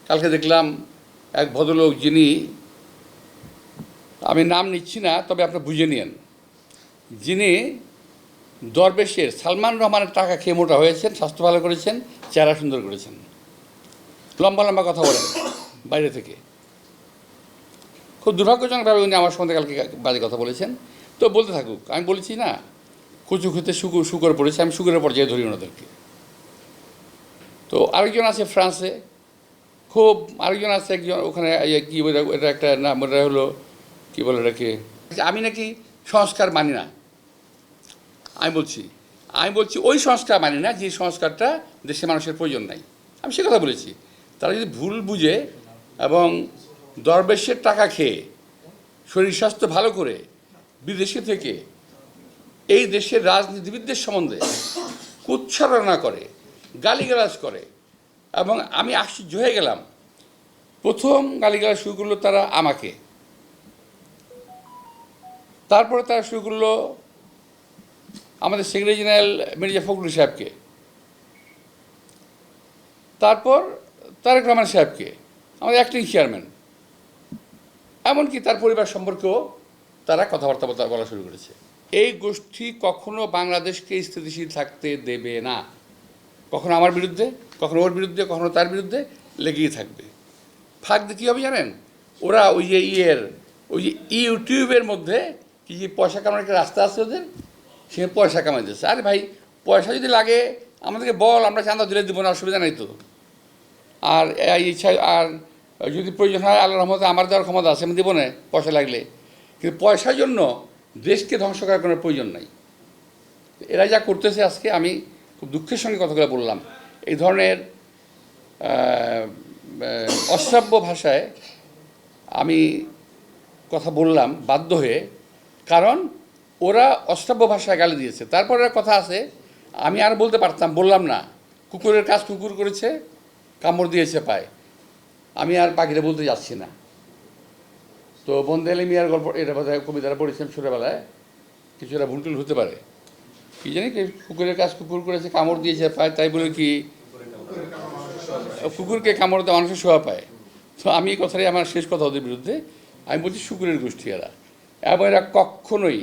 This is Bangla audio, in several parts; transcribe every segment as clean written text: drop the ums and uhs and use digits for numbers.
কালকে দেখলাম এক ভদ্রলোক, যিনি, আমি নাম নিচ্ছি না, তবে আপনি বুঝে নিন, যিনি দরবেশের সালমান রহমানের টাকা খেয়ে মোটা হয়েছেন, স্বাস্থ্য ভালো করেছেন, চেহারা সুন্দর করেছেন, লম্বা লম্বা কথা বলেন বাইরে থেকে। খুব দুর্ভাগ্যজনকভাবে উনি আমার সঙ্গে কালকে বাজে কথা বলেছেন। তো বলতে থাকুক, আমি বলেছি না, কচু খেতে শুকর পড়েছে, আমি শুকরের পর্যায়ে ধরি ওনাদেরকে। তো আরেকজন আছে ফ্রান্সে, খুব আরেকজন আছে একজন ওখানে, কী বলে এটা একটা নাম, ওটা হলো কী বলে এটাকে, আমি নাকি সংস্কার মানি না। আমি বলছি ওই সংস্কার মানি না যে সংস্কারটা দেশের মানুষের প্রয়োজন নাই। আমি সে কথা বলেছি। তারা যদি ভুল বুঝে এবং দরবেশের টাকা খেয়ে শরীর স্বাস্থ্য ভালো করে বিদেশে থেকে এই দেশের রাজনীতিবিদদের সম্বন্ধে কুৎসারণা করে, গালিগালাজ করে, এবং আমি আশ্চর্য হয়ে গেলাম, প্রথম গালিগালাজ শুরু করলো তারা আমাকে, তারপরে তারা শুরু করলো আমাদের সেক্রেটারি জেনারেল মির্জা ফখরুল সাহেবকে, তারপর তারেক রহমান সাহেবকে, আমাদের অ্যাক্টিং চেয়ারম্যান, এমনকি তার পরিবার সম্পর্কেও তারা কথাবার্তা বলা শুরু করেছে। এই গোষ্ঠী কখনো বাংলাদেশকে স্থিতিশীল থাকতে দেবে না। কখনো আমার বিরুদ্ধে, কখনো ওর বিরুদ্ধে, কখনো তার বিরুদ্ধে লেগেই থাকবে। ফাঁক দিয়ে কী হবে জানেন? ওরা ওই যে ইউটিউবের মধ্যে কি যে পয়সা কামানোর একটা রাস্তা আছে ওদের, সে পয়সা কামাইতেছে। আরে ভাই, পয়সা যদি লাগে আমাদেরকে বল, আমরা চাঁদা দিলে দেবো না, অসুবিধা নাই তো। আর ইচ্ছা, আর যদি প্রয়োজন হয় আল্লাহর রহমতে আমার দেওয়ার ক্ষমতা আছে, আমি দেবো না পয়সা লাগলে। কিন্তু পয়সার জন্য দেশকে ধ্বংস করার কোনো প্রয়োজন নাই। এরা যা করতেছে, আজকে আমি খুব দুঃখের সঙ্গে কথাগুলো বললাম, এই ধরনের অশ্রাব্য ভাষায় আমি কথা বললাম বাধ্য হয়ে, কারণ ওরা অশ্রাব্য ভাষায় গালি দিয়েছে। তারপরে কথা আছে, আমি আর বলতে পারতাম, বললাম না, কুকুরের কাজ কুকুর করেছে, কামড় দিয়েছে পায়, আমি আর পাখিটা বলতে যাচ্ছি না। তো বন্দে আলী মিয়ার গল্প, এটা বোধহয় কবিতাটা পড়েছিলাম ছোটোবেলায়, কিছুটা ভুলটুল হতে পারে, কি জানি, কুকুরের কাজ কুকুর করেছে, কামড় দিয়েছে পায়, তাই বলে কি কুকুরকে কামড় দেওয়া মানুষের শোভা পায়? তো আমি এই কথাটাই আমার শেষ কথা ওদের বিরুদ্ধে। আমি বলছি শুকুরের গোষ্ঠী এরা, এবং এরা কখনোই,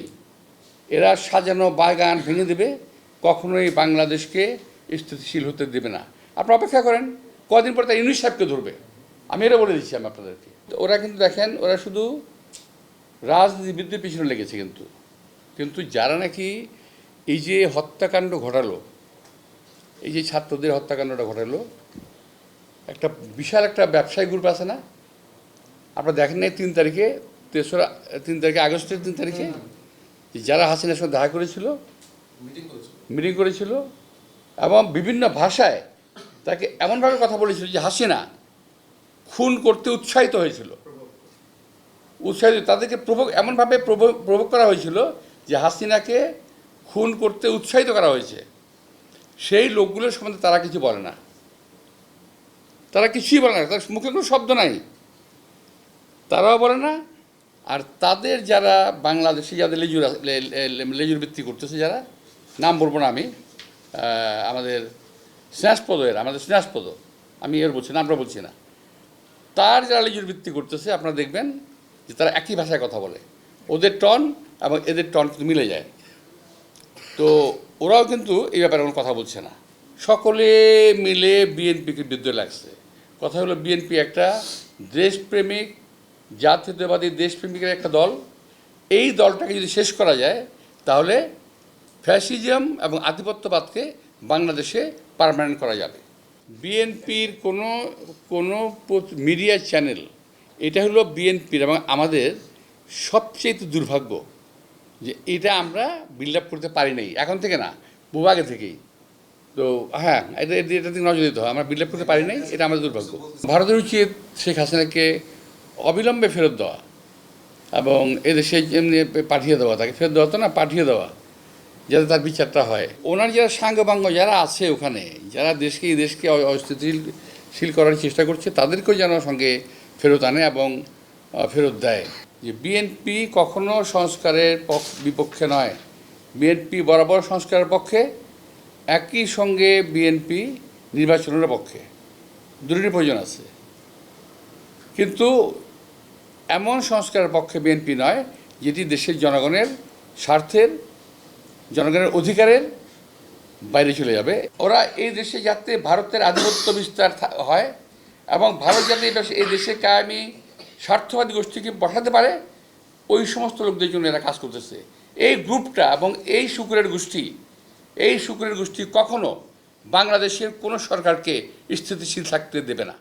এরা সাজানো বাগান ভেঙে দেবে, কখনোই বাংলাদেশকে স্থিতিশীল হতে দেবে না। আপনারা অপেক্ষা করেন, কদিন পর তার ইউনুস সাহেবকে ধরবে, আমি এটা বলে দিচ্ছি আমি আপনাদেরকে। তো ওরা কিন্তু দেখেন, ওরা শুধু রাজনীতিবিদদের পিছনে লেগেছে, কিন্তু যারা নাকি এই যে হত্যাকাণ্ড ঘটালো, এই যে ছাত্রদের হত্যাকাণ্ডটা ঘটালো, একটা বিশাল একটা ব্যবসায়ী গ্রুপ আছে না, আপনারা দেখেন নাই 3 তারিখে, 3 তারিখে আগস্টের 3 তারিখে যারা হাসিনার সঙ্গে দেখা করেছিল, মিটিং করেছিল, এবং বিভিন্ন ভাষায় তাকে এমনভাবে কথা বলেছিল যে হাসিনা খুন করতে উৎসাহিত হয়েছিল, তাদেরকে এমনভাবে প্রভোগ করা হয়েছিল যে হাসিনাকে খুন করতে উৎসাহিত করা হয়েছে। সেই লোকগুলোর সম্বন্ধে তারা কিছু বলে না, তারা কিছুই বলে না, তার মুখে কোনো শব্দ নাই, তারাও বলে না। আর তাদের যারা বাংলাদেশে যাদের লেজুর ভিত্তি করতেছে, যারা, নাম বলবো না আমি, আমাদের স্নেহাসপদ, আমি এর বলছি না, আমরা বলছি না, তার যারা লেজুর ভিত্তি করতেছে, আপনারা দেখবেন যে তারা একই ভাষায় কথা বলে, ওদের টন এবং এদের টন কিন্তু মিলে যায়। তো ওরাও কিন্তু এই ব্যাপারে কোনো কথা বলছে না, সকলে মিলে বিএনপিকে বিরুদ্ধে লাগছে। কথা হলো, বিএনপি একটা দেশপ্রেমিক, জাতীয়তাবাদী দেশপ্রেমিকের একটা দল। এই দলটাকে যদি শেষ করা যায়, তাহলে ফ্যাসিজম এবং আধিপত্যবাদকে বাংলাদেশে পার্মানেন্ট করা যাবে। বিএনপির কোনো মিডিয়া চ্যানেল, এটা হলো বিএনপির এবং আমাদের সবচেয়ে দুর্ভাগ্য যে এটা আমরা বিল্ড আপ করতে পারি নাই, এখন থেকে না, বহু আগে থেকেই। তো হ্যাঁ, এটা থেকে নজর দিতে হয়, আমরা বিল্ড আপ করতে পারি নাই, এটা আমাদের দুর্ভাগ্য। ভারতের উচিত শেখ হাসিনাকে অবিলম্বে ফেরত দেওয়া, এবং এদেশে এমনি পাঠিয়ে দেওয়া, তাকে ফেরত দেওয়া তো না, পাঠিয়ে দেওয়া, যাতে তার বিচারটা হয়। ওনার যারা সাঙ্গপাঙ্গ যারা আছে ওখানে, যারা এই দেশকে অস্থিতিশীল করার চেষ্টা করছে, তাদেরকেও যেন সঙ্গে ফেরত আনে এবং ফেরত দেয়। যে বিএনপি কখনো সংস্কারের বিপক্ষে নয়, বিএনপি বরাবর সংস্কারের পক্ষে, একই সঙ্গে বিএনপি নির্বাচনের পক্ষে, দুটোরই প্রয়োজন আছে। কিন্তু এমন সংস্কারের পক্ষে বিএনপি নয় যেটি দেশের জনগণের স্বার্থের, জনগণের অধিকারের বাইরে চলে যাবে। ওরা এই দেশে যাতে ভারতের আধিপত্য বিস্তার হয় এবং ভারত যাতে এই দেশে কায়েমি স্বার্থবাদী গোষ্ঠীকে বসাতে পারে, ওই সমস্ত লোকদের জন্য এরা কাজ করতেছে। এই গ্রুপটা এবং এই শুকুরের গোষ্ঠী কখনো বাংলাদেশের কোনো সরকারকে স্থিতিশীল থাকতে দেবে না।